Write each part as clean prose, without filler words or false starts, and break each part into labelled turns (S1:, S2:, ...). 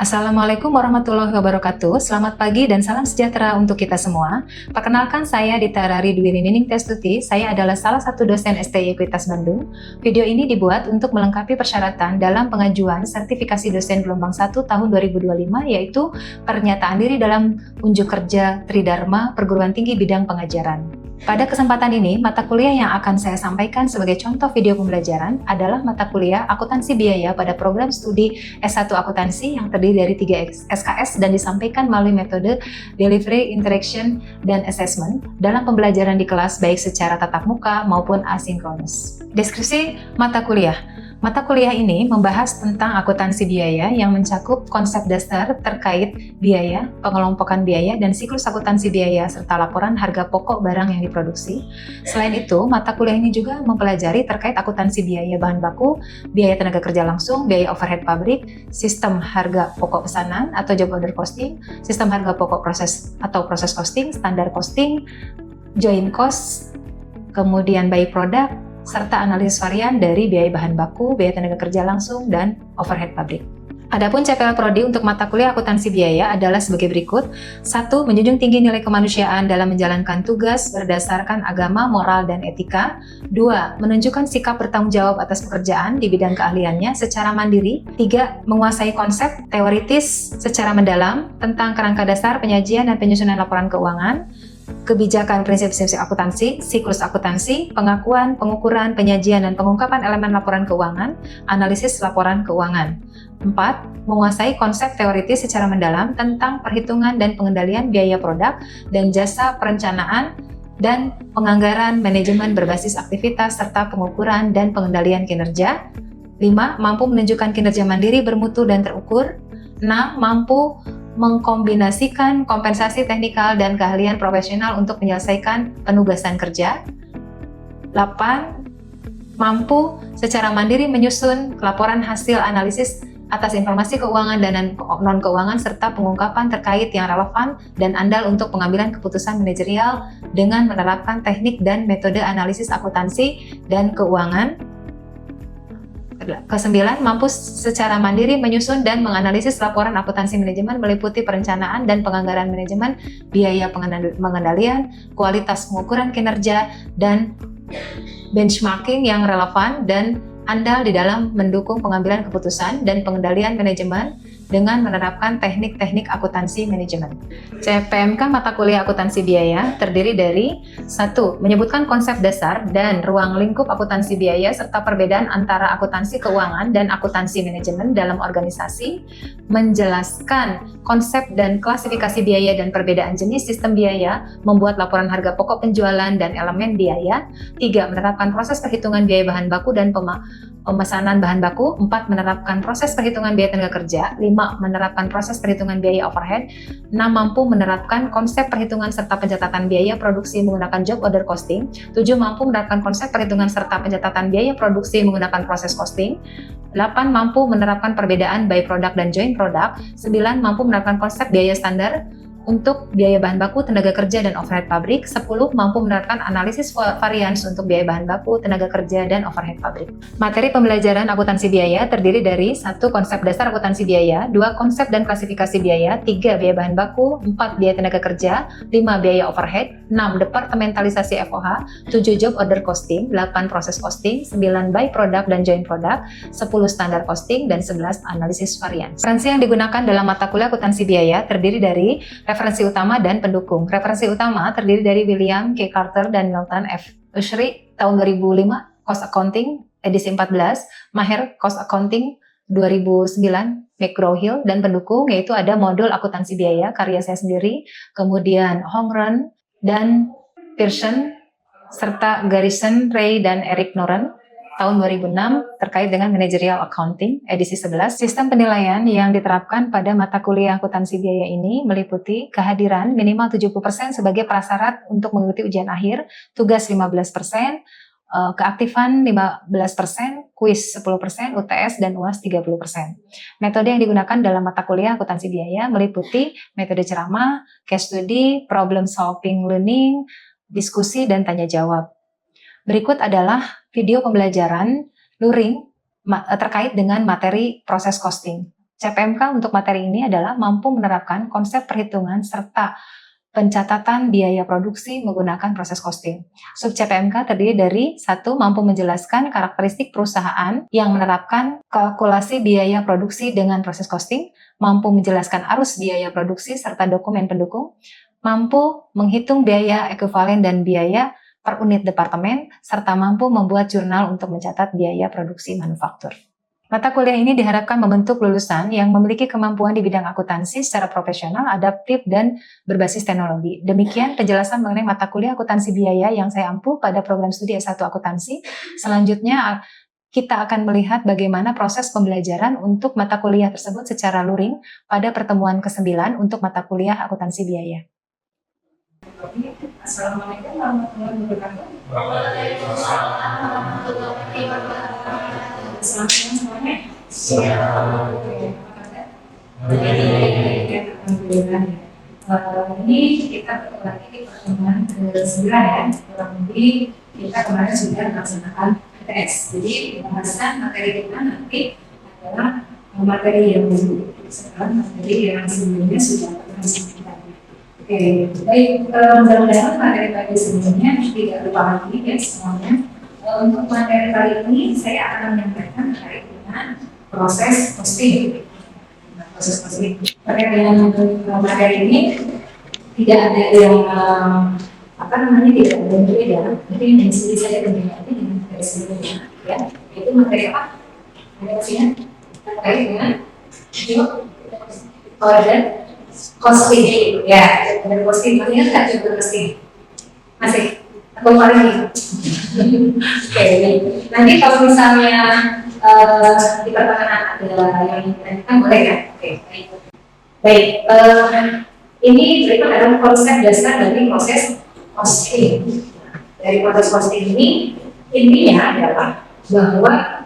S1: Assalamualaikum warahmatullahi wabarakatuh. Selamat pagi dan salam sejahtera untuk kita semua. Perkenalkan, saya Dita Rari Dwi Nining Testuti. Saya adalah salah satu dosen STI Ekuitas Bandung. Video ini dibuat untuk melengkapi persyaratan dalam pengajuan sertifikasi dosen gelombang 1 tahun 2025, yaitu pernyataan diri dalam unjuk kerja Tridharma Perguruan Tinggi bidang pengajaran. Pada kesempatan ini, mata kuliah yang akan saya sampaikan sebagai contoh video pembelajaran adalah mata kuliah akuntansi biaya pada program studi S1 akuntansi yang terdiri dari 3 SKS dan disampaikan melalui metode Delivery, Interaction, dan Assessment dalam pembelajaran di kelas baik secara tatap muka maupun asinkronus. Deskripsi mata kuliah. Mata kuliah ini membahas tentang akuntansi biaya yang mencakup konsep dasar terkait biaya, pengelompokan biaya, dan siklus akuntansi biaya, serta laporan harga pokok barang yang diproduksi. Selain itu, mata kuliah ini juga mempelajari terkait akuntansi biaya bahan baku, biaya tenaga kerja langsung, biaya overhead pabrik, sistem harga pokok pesanan atau job order costing, sistem harga pokok proses atau proses costing, standar costing, joint cost, kemudian by product, serta analisis varian dari biaya bahan baku, biaya tenaga kerja langsung, dan overhead pabrik. Adapun CPL Prodi untuk mata kuliah akuntansi biaya adalah sebagai berikut. 1. Menjunjung tinggi nilai kemanusiaan dalam menjalankan tugas berdasarkan agama, moral, dan etika. 2. Menunjukkan sikap bertanggung jawab atas pekerjaan di bidang keahliannya secara mandiri. 3. Menguasai konsep teoritis secara mendalam tentang kerangka dasar penyajian dan penyusunan laporan keuangan, kebijakan prinsip-prinsip akuntansi, siklus akuntansi, pengakuan, pengukuran, penyajian, dan pengungkapan elemen laporan keuangan, analisis laporan keuangan. 4. Menguasai konsep teoritis secara mendalam tentang perhitungan dan pengendalian biaya produk dan jasa perencanaan dan penganggaran manajemen berbasis aktivitas serta pengukuran dan pengendalian kinerja. 5. Mampu menunjukkan kinerja mandiri bermutu dan terukur. 6. Mampu mengkombinasikan kompensasi teknikal dan keahlian profesional untuk menyelesaikan penugasan kerja. 8. Mampu secara mandiri menyusun laporan hasil analisis atas informasi keuangan dan non-keuangan serta pengungkapan terkait yang relevan dan andal untuk pengambilan keputusan manajerial dengan menerapkan teknik dan metode analisis akuntansi dan keuangan. Ke-9, mampu secara mandiri menyusun dan menganalisis laporan akuntansi manajemen meliputi perencanaan dan penganggaran manajemen, biaya pengendalian, kualitas pengukuran kinerja, dan benchmarking yang relevan dan andal di dalam mendukung pengambilan keputusan dan pengendalian manajemen dengan menerapkan teknik-teknik akuntansi manajemen. CPMK mata kuliah akuntansi biaya terdiri dari 1. Menyebutkan konsep dasar dan ruang lingkup akuntansi biaya serta perbedaan antara akuntansi keuangan dan akuntansi manajemen dalam organisasi, menjelaskan konsep dan klasifikasi biaya dan perbedaan jenis sistem biaya, membuat laporan harga pokok penjualan dan elemen biaya. 3. Menerapkan proses perhitungan biaya bahan baku dan pemesanan bahan baku. 4. Menerapkan proses perhitungan biaya tenaga kerja. 5. Menerapkan proses perhitungan biaya overhead. 6. Mampu menerapkan konsep perhitungan serta pencatatan biaya produksi menggunakan job order costing. 7. Mampu menerapkan konsep perhitungan serta pencatatan biaya produksi menggunakan proses costing. 8. Mampu menerapkan perbedaan by product dan joint product. 9. Mampu menerapkan konsep biaya standar untuk biaya bahan baku, tenaga kerja, dan overhead pabrik. 10. Mampu menerapkan analisis varians untuk biaya bahan baku, tenaga kerja, dan overhead pabrik. Materi pembelajaran akuntansi biaya terdiri dari 1. Konsep dasar akuntansi biaya, 2. Konsep dan klasifikasi biaya, 3. Biaya bahan baku, 4. Biaya tenaga kerja, 5. Biaya overhead, 6. Departementalisasi FOH, 7. Job order costing, 8. Proses costing, 9. By product dan joint product, 10. Standar costing, dan 11. Analisis varians. Referensi yang digunakan dalam mata kuliah akuntansi biaya terdiri dari referensi utama dan pendukung. Referensi utama terdiri dari William K. Carter dan Milton F. Ushry tahun 2005, Cost Accounting edisi 14, Maher Cost Accounting 2009, McGraw-Hill, dan pendukung yaitu ada modul akuntansi biaya karya saya sendiri, kemudian Hongren dan Pearson, serta Garrison, Ray, dan Eric Noren tahun 2006 terkait dengan Managerial Accounting edisi 11. Sistem penilaian yang diterapkan pada mata kuliah akuntansi biaya ini meliputi kehadiran minimal 70% sebagai prasyarat untuk mengikuti ujian akhir, tugas 15%, keaktifan 15%, kuis 10%, UTS dan UAS 30%. Metode yang digunakan dalam mata kuliah akuntansi biaya meliputi metode ceramah, case study, problem solving learning, diskusi, dan tanya jawab. Berikut adalah video pembelajaran luring terkait dengan materi proses costing. CPMK untuk materi ini adalah mampu menerapkan konsep perhitungan serta pencatatan biaya produksi menggunakan proses costing. Sub CPMK terdiri dari 1. Mampu menjelaskan karakteristik perusahaan yang menerapkan kalkulasi biaya produksi dengan proses costing, mampu menjelaskan arus biaya produksi serta dokumen pendukung, mampu menghitung biaya ekuivalen dan biaya per unit departemen, serta mampu membuat jurnal untuk mencatat biaya produksi manufaktur. Mata kuliah ini diharapkan membentuk lulusan yang memiliki kemampuan di bidang akuntansi secara profesional, adaptif, dan berbasis teknologi. Demikian penjelasan mengenai mata kuliah akuntansi biaya yang saya ampu pada program studi S1 akuntansi. Selanjutnya, kita akan melihat bagaimana proses pembelajaran untuk mata kuliah tersebut secara luring pada pertemuan ke-9 untuk mata kuliah akuntansi biaya. Assalamualaikum warahmatullahi wabarakatuh. Selamat siang semuanya. Ini kita ketemu lagi di pertemuan ke-9 ya. Kurang lebih kita kemarin sudah melaksanakan PTS. Jadi pembahasan materi kita nanti adalah materi yang sekarang materi yang sebelumnya sudah pernah disampaikan. Oke, baik. Mudah-mudahan materi pada sebelumnya tidak lupa lagi ya semuanya. Untuk materi kali ini saya akan menyampaikan terkait dengan proses costing. Proses costing. Materi ini tidak ada yang tidak ada yang berbeda. Jadi yang disini saya berbeda dengan materi sebelumnya, ya. Itu materi apa? Materi terkait dengan order costing, ya. Order costing, maksudnya nggak juga costing. Masih. Aku lagi. Oke, nanti kalau misalnya di pertengahan ada yang ditanyakan boleh ya? Oke, baik. Ini berikut adalah konsep dasar dari proses costing. Dari proses costing ini, intinya adalah bahwa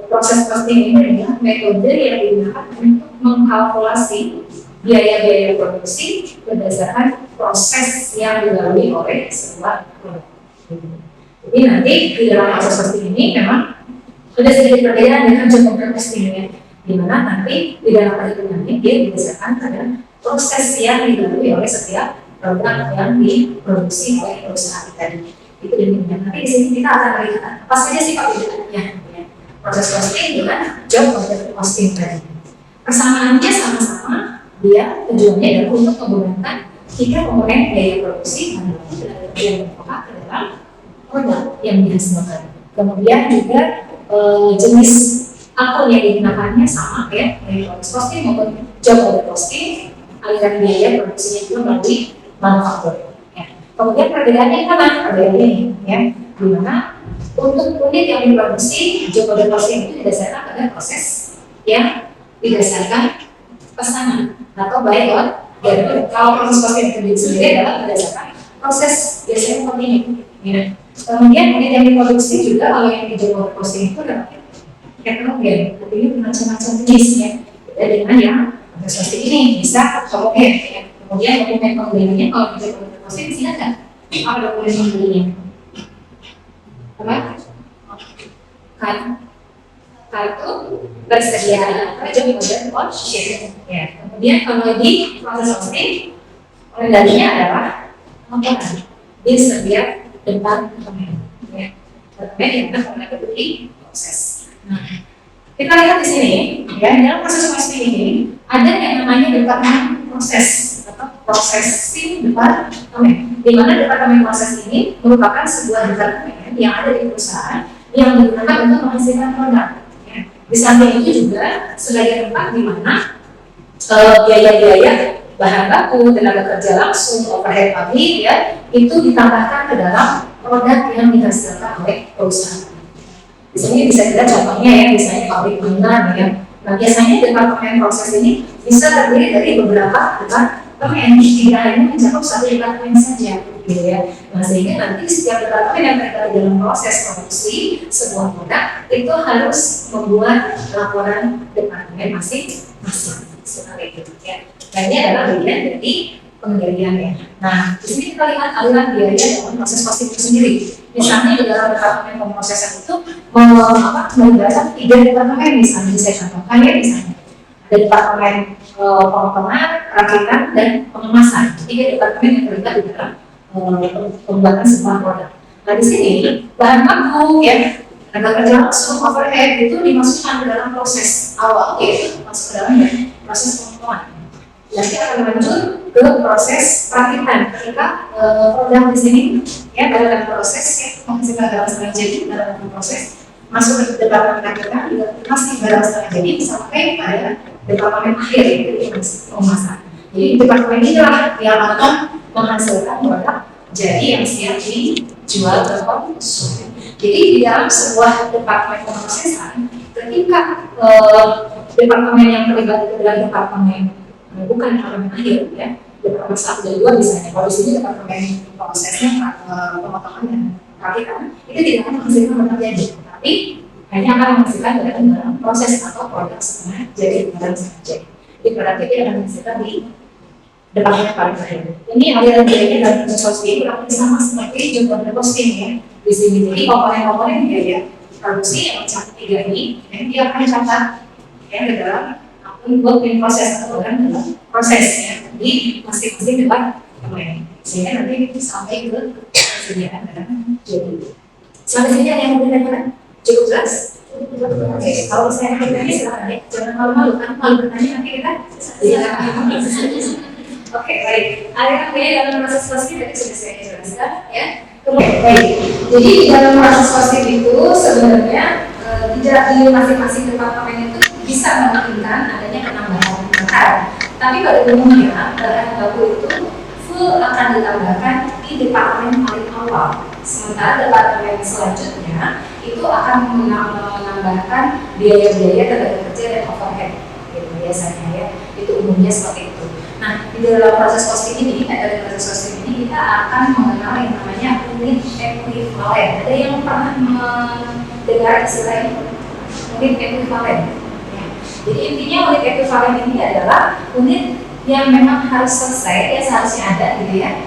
S1: proses costing ini adalah metode yang digunakan untuk mengkalkulasi biaya-biaya produksi berdasarkan proses yang dilalui oleh sebuah produk. Jadi nanti di dalam proses costing ini memang ada sedikit perbedaan dengan job order costing ya, di mana nanti di dalam perhitungannya dia berdasarkan pada proses yang dilalui oleh setiap produk yang diproduksi oleh perusahaan tadi. Itu demikian. Nanti di sini kita akan melihat apa saja sih perbedaannya proses costing dengan job order costing tadi. Persamaannya sama-sama. Dia tujuannya adalah untuk menggunakan 3 komponen biaya produksi yang dipakai ke dalam produk yang dihasilkan. Kemudian juga jenis akun yang digunakannya sama ya, dari proses costing maupun job order costing, aliran biaya produksinya juga melalui manufaktur. Ya. Kemudian perbedaannya sama, perbedaan ini ya, di mana untuk unit yang diproduksi job order costing itu didasarkan pada proses yang didasarkan pesanan atau buy on order. Kalau proses costing itu sendiri adalah berdasarkan proses biasanya seperti ini. Ya. Kemudian unit yang diproduksi juga kalau yang di job order costing itu adalah heterogen, artinya macam-macam jenis ya. Beda dengan yang proses costing ini bisa homogen. Ya. Kemudian dokumen pembeliannya kalau di job order costing di sini ada apa dokumen pembeliannya? Apa? Kan? Kartu persediaan job order costing. Ya. Kemudian kalau di proses costing kendalinya adalah komponen di setiap departemen. Ya. Departemen yang akan mengikuti proses. Nah, kita lihat di sini ya, dalam proses costing ini ada yang namanya departemen proses atau processing departemen. Di mana departemen proses ini merupakan sebuah departemen yang ada di perusahaan yang digunakan untuk menghasilkan produk. Di samping itu juga sebagai tempat di mana biaya-biaya bahan baku, tenaga kerja langsung, overhead pabrik ya, itu ditambahkan ke dalam produk yang dihasilkan oleh perusahaan. Di sini bisa kita contohnya ya, misalnya pabrik mainan ya. Nah biasanya departemen proses ini bisa terdiri dari beberapa departemen, tidak hanya mencakup satu departemen saja, gitu ya. Nah sehingga nanti setiap departemen yang terlibat dalam proses produksi sebuah produk itu harus membuat laporan departemen masing-masing seperti itu ya. Nah ini adalah bagian dari pengendaliannya. Nah di sini kita lihat aliran biaya dalam proses costing itu sendiri. Misalnya di dalam departemen pemrosesan itu melibatkan 3 departemen misalnya, saya contohkan ya misalnya dari departemen pemotongan, perakitan, dan pengemasan. Tiga departemen yang terlibat di dalam pembuatan sebuah produk. Nah di sini bahan baku ya, tenaga kerja langsung, overhead itu dimasukkan ke dalam proses awal, yaitu masuk ke dalam proses pemotongan. Nanti akan lanjut ke proses perakitan ketika produk di sini ya dalam proses ya menghasilkan barang setengah jadi dalam proses masuk ke departemen perakitan juga masih barang setengah jadi sampai pada departemen akhir yaitu pengemasan. Jadi departemen inilah yang akan menghasilkan produk jadi yang siap dijual ke konsumen. Jadi di dalam sebuah departemen pemrosesan, ketika departemen yang terlibat itu adalah departemen bukan departemen akhir ya, departemen 1 dan 2 misalnya, kalau di sini departemen prosesnya pemotongan dan perakitan itu tidak akan menghasilkan produk jadi, tapi hanya akan menghasilkan dalam proses atau produk setengah jadi, barang setengah jadi. Jadi produk jadi akan menghasilkan di departemen paling akhir. Ini aliran biayanya dalam proses costing kurang lebih sama seperti jumlah costing ya di sini. Jadi komponen-komponen biaya produksi yang macam 3 ini dia akan dicatat ya ke dalam untuk proses atau dalam prosesnya di masing-masing departemen sehingga nanti sampai ke persediaan barang jadi. Sampai sini ada yang mau bertanya? Cukup jelas? Oke, kalau saya bertanya silakan ya, jangan malu-malu kan malu bertanya nanti kita Oke, baik. Aliran biaya dalam proses costing tadi sudah saya jelaskan ya. Kemudian baik. Jadi di dalam proses costing itu sebenarnya di masing-masing departemen itu bisa memungkinkan adanya penambahan bahan. Tapi pada umumnya bahan baku itu full akan ditambahkan di departemen paling awal. Sementara departemen selanjutnya itu akan menambahkan biaya-biaya tenaga kerja dan overhead. Gitu biasanya ya. Itu umumnya seperti itu. Nah, di dalam proses costing ini, dalam proses costing ini kita akan mengenal yang namanya unit ekuivalen. Ada yang pernah mendengar istilah ini? Unit ekuivalen. Ya. Jadi intinya unit ekuivalen ini adalah unit yang memang harus selesai, ya seharusnya ada gitu ya,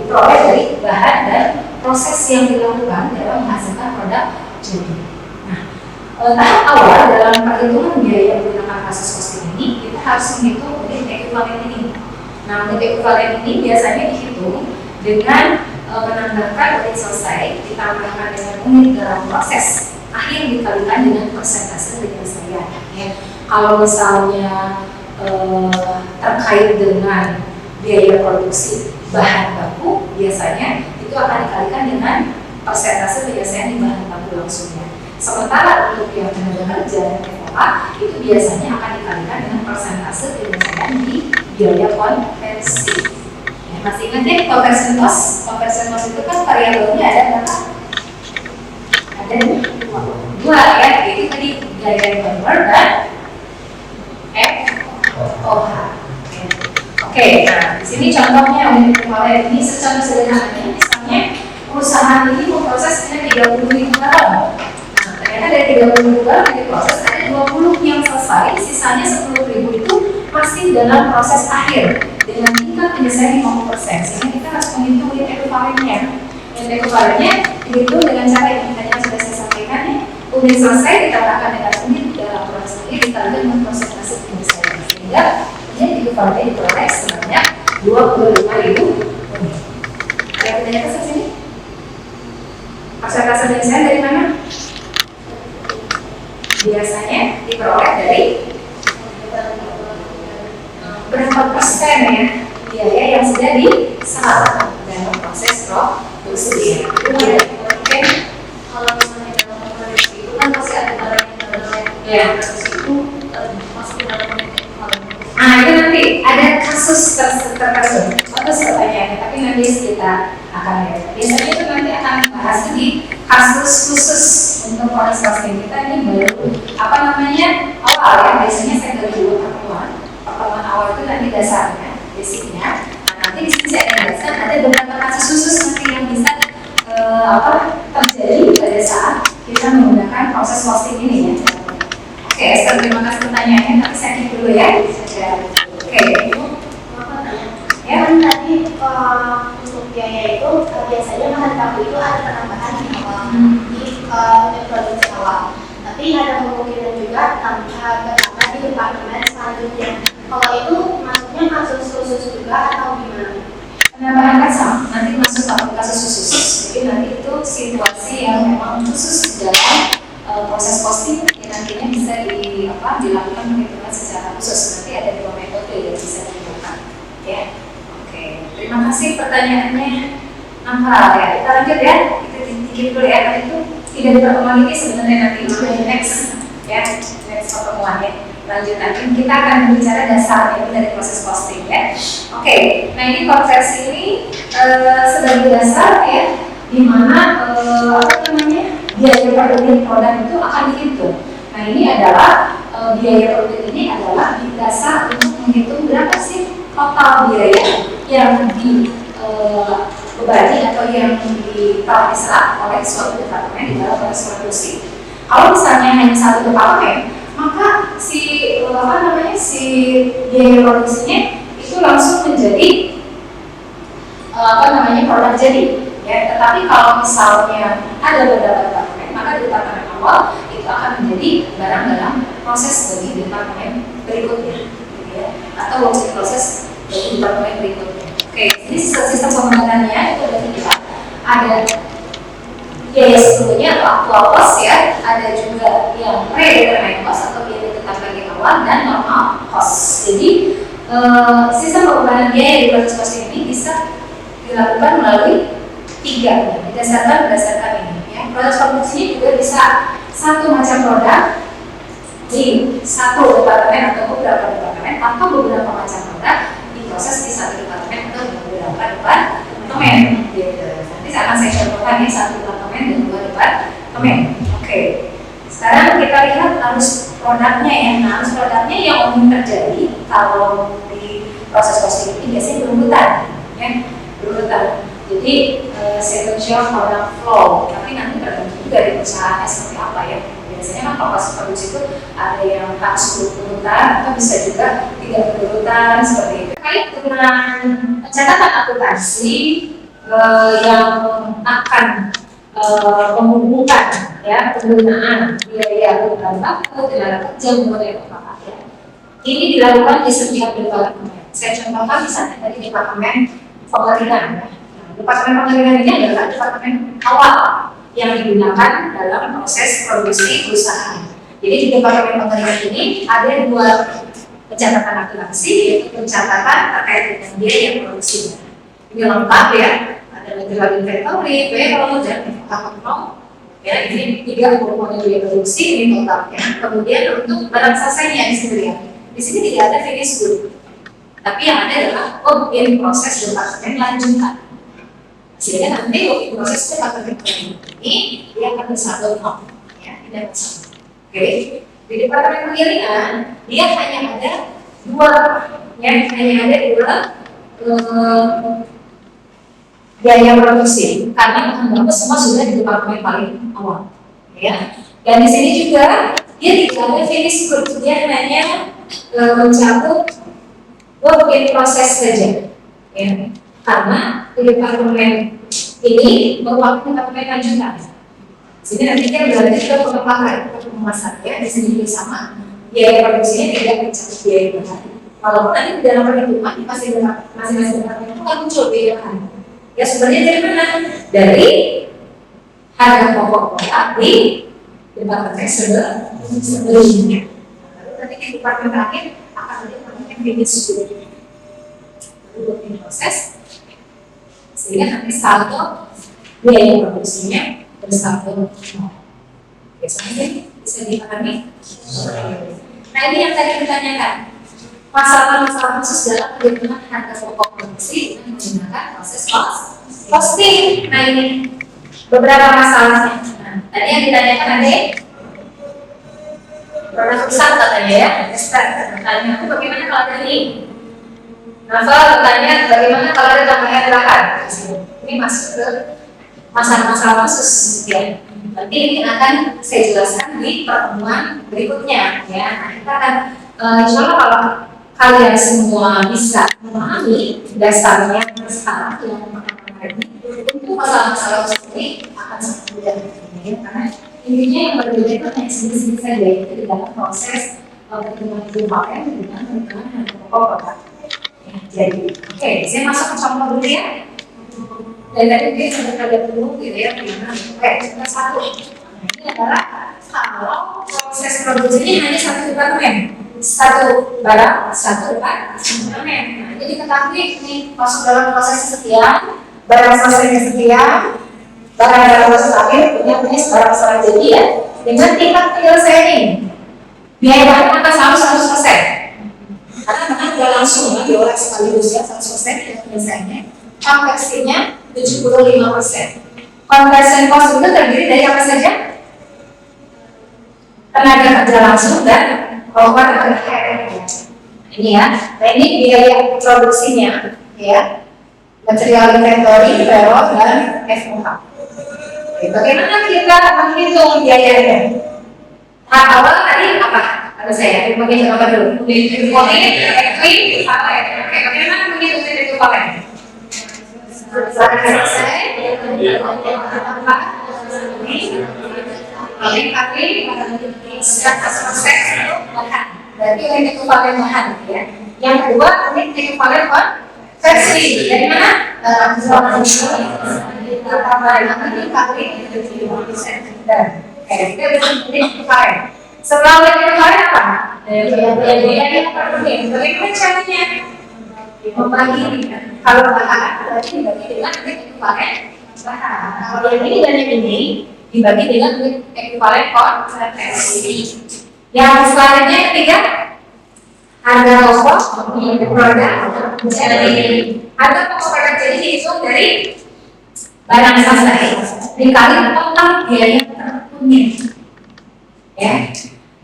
S1: diperoleh dari bahan dan proses yang dilakukan dalam menghasilkan produk jadi. Nah, tahap awal dalam perhitungan biaya menggunakan proses costing ini kita harus menghitung unit ekuivalen ini. Nah, unit ekuivalen ini biasanya dihitung dengan menambahkan unit selesai ditambahkan dengan unit dalam proses akhir dikalikan dengan persentase penyelesaian. Ya. Kalau misalnya terkait dengan biaya produksi bahan baku, biasanya itu akan dikalikan dengan persentase penyelesaian di bahan baku langsungnya. Sementara untuk yang tenaga kerja dan FOA itu biasanya akan dikalikan dengan persentase penyelesaian di biaya konversi. Ya, masih ingat ya conversion cost? Conversion cost itu kan variabelnya ada berapa? Ada dua ya, itu tadi gaya convert dan FOH. Oke, nah di sini contohnya unit ekuivalen ini secara sederhananya misalnya perusahaan ini memproses hanya 30.000 galon. Nah, ternyata dari 30.000 galon yang diproses ada 20 yang selesai, sisanya 10.000 itu masih dalam proses akhir dengan tingkat penyelesaian 50%. Sehingga kita harus menghitung unit ekuivalennya. Unit ekuivalennya dihitung dengan cara yang tadi sudah saya sampaikan ya. Unit selesai ditambahkan dengan unit dalam proses ini ditambahkan dengan persentase penyelesaian. Sehingga unit ekuivalennya diperoleh sebanyak 25.000 unit. Ada yang bertanya ke sini? Persentase penyelesaian dari mana? Biasanya diperoleh dari berapa persen ya biaya yang sudah diserap dalam proses produksi. Oke, kalau misalnya dalam produksi itu kan pasti ada barang yang itu masuk ke dalam ekuivalen. Nah itu nanti ada kasus tertentu. Bagus pertanyaannya, tapi nanti kita akan lihat. Biasanya itu nanti akan bahas di kasus khusus untuk proses costing kita ini baru apa namanya awal ya. Biasanya saya bagi dua pertemuan. Pertemuan awal itu nanti dasarnya, basicnya. Nah, nanti di sini saya akan jelaskan ada beberapa kasus khusus nanti yang bisa terjadi pada saat kita menggunakan proses costing ini ya. Oke, Esther, terima kasih pertanyaannya. Tapi saya cek dulu ya. Oke. Ya kan tadi untuk biaya itu biasanya bahan baku itu ada penambahan di awal di produksi awal. Tapi ada kemungkinan juga bertambah di
S2: di departemen selanjutnya. Kalau itu maksudnya kasus khusus juga atau gimana?
S1: Penambahan kasam nanti masuk ke kasus khusus. Jadi nanti itu situasi yang memang khusus dalam proses posting yang nantinya bisa dilakukan perhitungan secara khusus. Nanti ada 2 metode yang bisa digunakan. Ya, oke. Terima kasih pertanyaannya. Nah, ya kita lanjut ya. Kita dikit dulu ya. Karena itu tidak dipertemuan ini sebenarnya nanti next ya, next pertemuan ya. Lanjut nanti kita akan berbicara dasarnya dari proses posting ya. Oke, nah ini konversi ini sebagai dasar ya, di mana biaya per unit produk itu akan dihitung. Nah ini adalah biaya per unit ini adalah dasar untuk menghitung berapa sih total biaya yang dibebani atau yang diserap oleh suatu departemen di dalam proses produksi. Kalau misalnya hanya satu departemen, maka si biaya produksinya itu langsung menjadi produk jadi ya. Tetapi kalau misalnya ada beberapa departemen, maka di departemen awal itu akan menjadi barang dalam proses bagi departemen berikutnya gitu ya, atau proses bagi departemen berikutnya. Oke, ini sistem pembayarannya itu ada 3. Ada biaya sebelumnya atau actual cost ya, ada juga yang predetermined cost atau biaya ditetapkan di awal, dan normal cost. Jadi sistem pembayaran biaya di proses posting ini bisa dilakukan melalui 3 berdasarkan ini ya. Proses produksinya juga bisa satu macam produk di satu departemen atau beberapa departemen, atau beberapa macam produk diproses di satu departemen atau beberapa departemen gitu. Nanti akan saya contohkan ya, satu departemen dan 2 departemen. Oke. Sekarang kita lihat arus produknya ya. Nah, arus produknya yang umum terjadi kalau di proses posting ini biasanya berurutan ya, berurutan. Jadi sequential product flow, tapi nanti tergantung juga dari perusahaannya seperti apa ya. Biasanya kan kalau proses produksi itu ada yang harus berurutan atau bisa juga tidak berurutan seperti itu. Terkait dengan catatan akuntansi yang akan menghubungkan ya penggunaan biaya bahan baku, tenaga kerja, modal pemakai ya. Ini dilakukan di setiap departemen. Saya contohkan misalnya tadi departemen pengeringan. Nah, departemen pengeringan ini adalah departemen awal yang digunakan dalam proses produksi perusahaan. Jadi di departemen pengeringan ini ada 2 pencatatan akuntansi, yaitu pencatatan terkait dengan biaya produksinya. Ini lengkap ya. Ada material inventory, payroll, dan account ya. Ini 3 komponen biaya produksi ini totalnya. Kemudian untuk barang selesainya sendiri, di sini tidak ada finish good, tapi yang ada adalah in proses departemen lanjutan. Sehingga nanti in proses departemen ini dia akan bersatu ya, tidak bersatu. Oke, di departemen pengiringan dia hanya ada 2 ya, hanya ada 2 biaya produksi, karena bahan baku semua sudah di departemen paling awal ya. Dan di sini juga dia tidak ada finish good, dia hanya mencakup work in proses saja ya. Karena di departemen ini merupakan departemen lanjutan. Jadi nanti dia berarti ke pemasaran ya, di sini juga sama. Biaya produksinya tidak mencakup biaya bahan. Walaupun nanti di dalam perhitungan masing-masing departemen itu akan muncul biaya bahan. Ya sebenarnya dari mana? Dari harga pokok produk di departemen sebelumnya. Lalu nanti di departemen terakhir akan ada departemen finish good, lalu in proses, sehingga nanti saldo biaya produksinya bersatu. Biasanya bisa dipahami. Nah ini yang tadi ditanyakan, masalah-masalah khusus dalam perhitungan harga pokok produksi dengan menggunakan proses costing. Nah ini beberapa masalahnya. Nah, tadi yang ditanyakan ada produk rusak katanya ya. Pertanyaan itu bagaimana kalau ada ini? Novel bertanya bagaimana kalau ada tambahan bahan? Ini masuk ke masalah-masalah khusus ya. Nanti ini akan saya jelaskan di pertemuan berikutnya ya. Nah kita akan insya Allah kalau kalian semua bisa memahami dasarnya sekarang yang pertama ini, tentu masalah-masalah seperti akan sangat mudah ya, karena intinya yang berbeda itu hanya sedikit saja, yaitu di dalam proses perhitungan ekuivalen dengan perhitungan harga pokok produk. Ya, jadi, oke, saya masuk ke contoh dulu ya. Dan tadi dia sudah ada dulu gitu ya, gimana? Oke, contoh satu. Nah, ini adalah kalau proses produksinya hanya satu departemen, satu barang, satu departemen. Nah, jadi ketahui ini masuk dalam proses sekian, barang selesainya sekian, barang dalam proses akhir punya barang setelah jadi ya, dengan tingkat penyelesaian ini. Biaya bahan akan selalu 100%. Karena bahan tidak langsung diolah sekaligus ya 100% ya penyelesaiannya. Konversinya 75%. Conversion cost itu terdiri dari apa saja? Tenaga kerja langsung dan overhead. Ini ya. Nah ini biaya produksinya ya. Material inventory, payroll dan FOH. Bagaimana kita menghitung biayanya? Awal tadi apa? Ada saya, bagian apa dulu? Ekuivalen, Oke, bagaimana menghitung ekuivalen? Barang selesai, kali 100% bahan. Berarti unit ekuivalen bahan ya. Yang kedua unit ekuivalen konversi. Dari mana? Kali 75%. Oke, kita bisa unit ekuivalen. Setelah unit ekuivalen apa? Biaya per unit. Bagaimana caranya? Membagi kalau bahan berarti dibagi dengan unit ekuivalen bahan. Kalau yang ini dan yang ini dibagi dengan unit ekuivalen konversi. Yang selanjutnya ketiga harga pokok produk jadi harga pokok produk jadi dihitung dari barang selesai dikali total biaya per unit. Ya.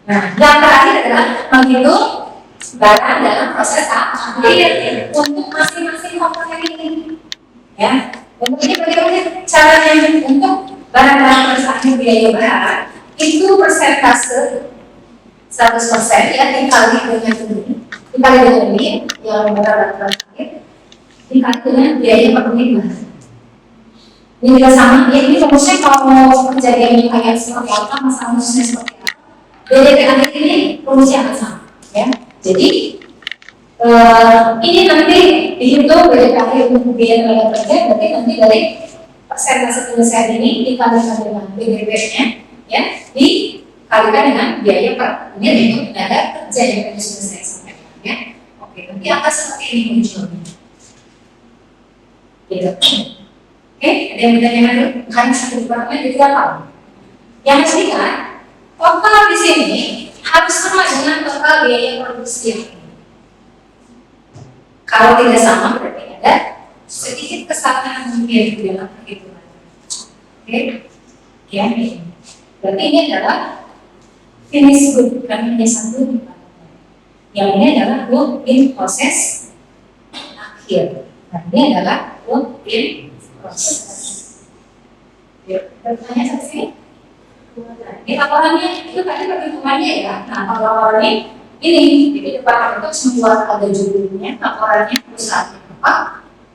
S1: Nah, yang terakhir adalah menghitung barang dalam proses akhir untuk masing-masing komponen ini. Ya, kemudian bagaimana caranya untuk barang-barang proses akhir biaya bahan itu persentase 100% ya dikali dengan ini yang barang terakhir dikali dengan biaya per unit bahan. Ini juga sama ya, ini rumusnya kalau kejadiannya kayak seperti apa, masalah rumusnya seperti apa. BDP akhir ini rumusnya akan sama ya. Jadi ini nanti dihitung BDP akhir untuk biaya tenaga kerja, berarti nanti dari persentase penyelesaian ini dikalikan dengan BDP-nya ya, dikalikan dengan biaya per unit untuk tenaga kerja yang tadi sudah saya sampaikan ya. Oke, nanti akan seperti ini munculnya. Gitu. Oke, ada yang bertanya dulu? Hanya satu departemen jadi apa? Yang ketiga, total di sini harus sama dengan total biaya produksi yang ini. Kalau tidak sama berarti ada sedikit kesalahan mungkin di dalam perhitungan. Oke, ya ini. Berarti ini adalah finish good, bukan hanya satu departemen. Yang ini adalah good in proses akhir. Nah, ini adalah good in proses. Bertanya sampai sini? Ini laporannya itu tadi perhitungannya ya. Nah, kalau laporannya ini, jadi departemen itu harus membuat ada judulnya, laporannya perusahaan apa?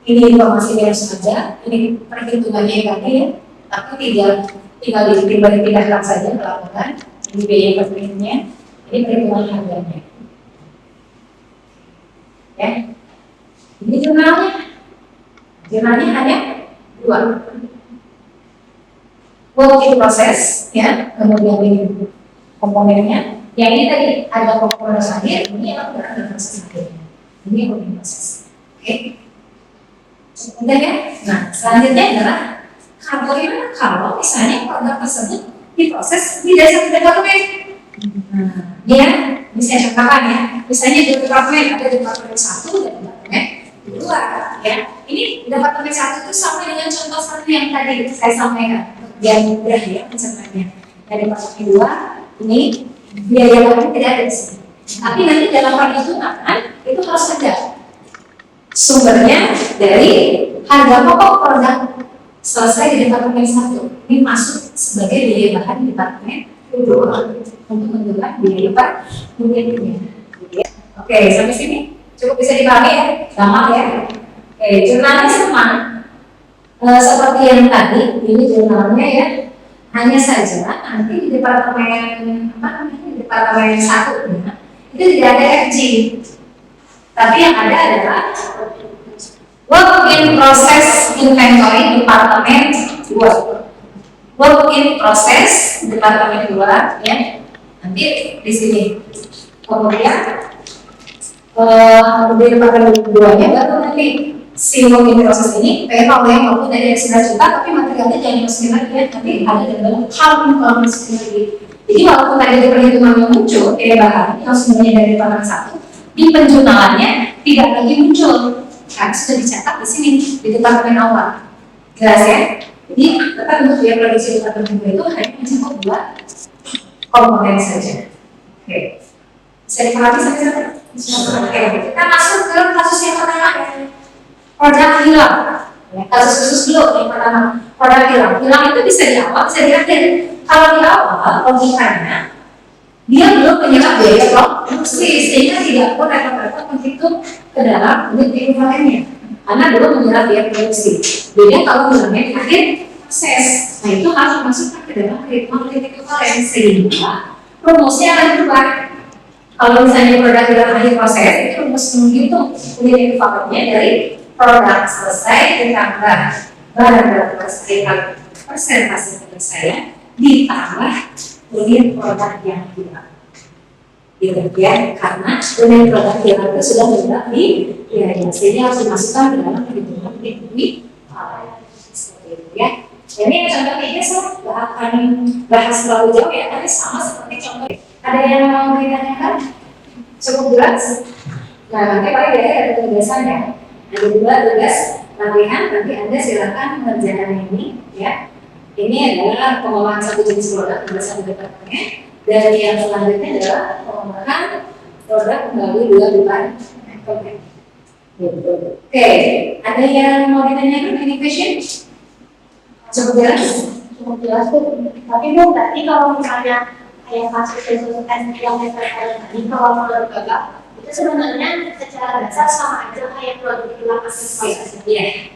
S1: Ini informasinya harus ada, ini perhitungannya tadi ya. Tapi tinggal dipindahkan saja ke laporan. Ini biaya per unitnya, ini perhitungan harganya. Ya, ini jurnalnya. Jurnalnya hanya 2. Work in process, ya, kemudian ini komponennya. Yang ini tadi ada komponen akhir, ini yang berada proses akhirnya. Ini work in process. Oke, mudah ya. Nah, selanjutnya adalah bagaimana kalau misalnya produk tersebut diproses di dasar departemen. Ya, bisa contohkan ya. Misalnya di departemen ada departemen 1 dan departemen 2. Ya, ini departemen 1 itu sama dengan contoh satu yang tadi saya sampaikan. Yang mudah ya pencernaannya. Dari departemen 2 ini biaya bahan tidak ada di sini. Tapi nanti dalam perhitungan itu harus ada sumbernya dari harga pokok produk selesai di departemen 1. Ini masuk sebagai biaya bahan di departemen 2 untuk menentukan biaya per unitnya. Oke, sampai sini cukup bisa dipahami ya, gampang ya. Oke, jurnalnya sama seperti yang tadi. Ini jurnalnya ya. Hanya saja nanti di departemen apa namanya, di departemen 1 ya, itu tidak ada FG. Tapi yang ada adalah work in process inventory departemen 2. Work in process departemen 2 ya. Nanti di sini. Kemudian di departemen 2-nya baru nanti si work in process ini kalau yang walaupun dari 9 juta tapi materialnya jangan dimasukin lagi ya, nanti ada dalam kalau masukin lagi. Jadi walaupun tadi ada perhitungan yang muncul bahan yang semuanya dari departemen 1, di penjurnalannya tidak lagi muncul kan, sudah dicatat di sini di departemen awal. Jelas ya? Jadi tetap untuk biaya produksi departemen 2 itu hanya mencakup 2 komponen saja. Oke. Bisa dipahami sampai sana? Oke. Kita masuk ke kasus yang pertama. Produk hilang. Ya, kasus khusus dulu yang pertama. Produk hilang. Hilang itu bisa di awal, bisa di akhir. Kalau di awal, logikanya dia belum menyerap biaya produksi sehingga tidak perlu repot-repot menghitung ke dalam unit ekuivalennya karena belum menyerap biaya produksi. Beda kalau hilangnya di akhir proses, nah itu harus dimasukkan ke dalam perhitungan unit ekuivalen sehingga rumusnya akan berubah. Kalau misalnya produk hilang akhir proses, itu rumus menghitung unit ekuivalennya dari produk selesai ditambah barang selesai kali persentase penyelesaian ditambah unit produk yang hilang. Gitu ya, karena unit produk hilang itu sudah bergerak di biaya, sehingga harus dimasukkan ke dalam perhitungan unit seperti itu ya. Ini contohnya ini saya akan bahas terlalu jauh ya, tapi sama seperti contoh. Ada yang mau ditanyakan? Cukup jelas? Nah, nanti paling biaya ada tugasannya. Ada dua tugas latihan, nanti Anda silakan mengerjakan ini ya. Ini adalah pengolahan satu jenis produk berdasarkan departemennya, dan yang selanjutnya adalah pengolahan produk melalui 2 depan. Oke, ada yang mau ditanyakan? Any question? Cukup jelas?
S2: Cukup jelas tuh. Tapi Bu, berarti kalau misalnya kayak kasus konsultan yang saya tadi, kalau menurut Bapak itu sebenarnya secara dasar sama aja kayak produk hilang asli proses.
S1: Iya.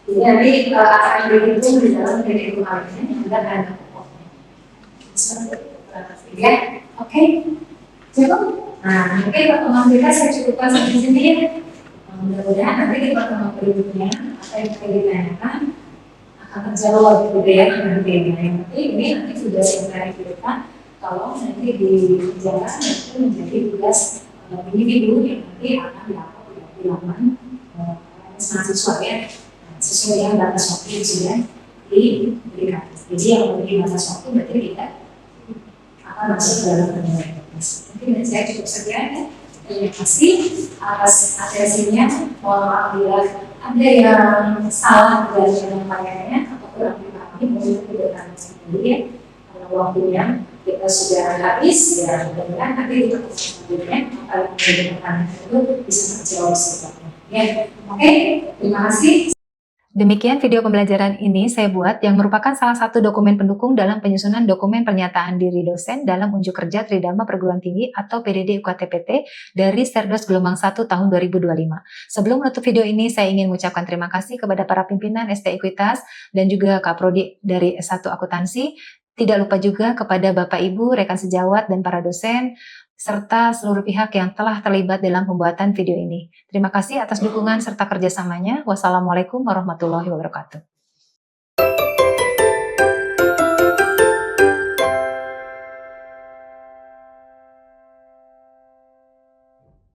S1: Jadi akan dihitung di dalam kredit kemarinnya yang ada ya, oke, cukup. Nah, mungkin pertemuan kita saya cukupkan sampai sini ya. Mudah-mudahan nanti di pertemuan berikutnya apa yang kita ditanyakan akan terjawab gitu ya nanti. Ini nanti sudah sebenarnya kita kalau nanti di jalan itu menjadi tugas individu yang nanti akan dilakukan di laman mahasiswa ya. Sesuai yang batas waktu yang sudah diberikan. Jadi yang memiliki batas waktu berarti kita akan masuk dalam penilaian. Mungkin saya cukup sekian ya. Terima kasih atas atensinya. Mohon maaf bila ada yang salah dari penyampaiannya atau kurang dipahami, mungkin tidak akan sendiri ya. Karena waktunya kita sudah habis ya. Mudah-mudahan nanti di pertemuan selanjutnya kalau menggunakan itu bisa terjawab secepatnya. Ya, oke. Terima kasih. Demikian video pembelajaran ini saya buat yang merupakan salah satu dokumen pendukung dalam penyusunan dokumen pernyataan diri dosen dalam unjuk kerja Tridharma Perguruan Tinggi atau PDD UKT-PT dari Serdos Gelombang 1 tahun 2025. Sebelum menutup video ini, saya ingin mengucapkan terima kasih kepada para pimpinan ST Ekuitas dan juga Kak Prodi dari S1 Akuntansi. Tidak lupa juga kepada Bapak Ibu, rekan sejawat, dan para dosen, serta seluruh pihak yang telah terlibat dalam pembuatan video ini. Terima kasih atas dukungan serta kerjasamanya. Wassalamualaikum warahmatullahi wabarakatuh.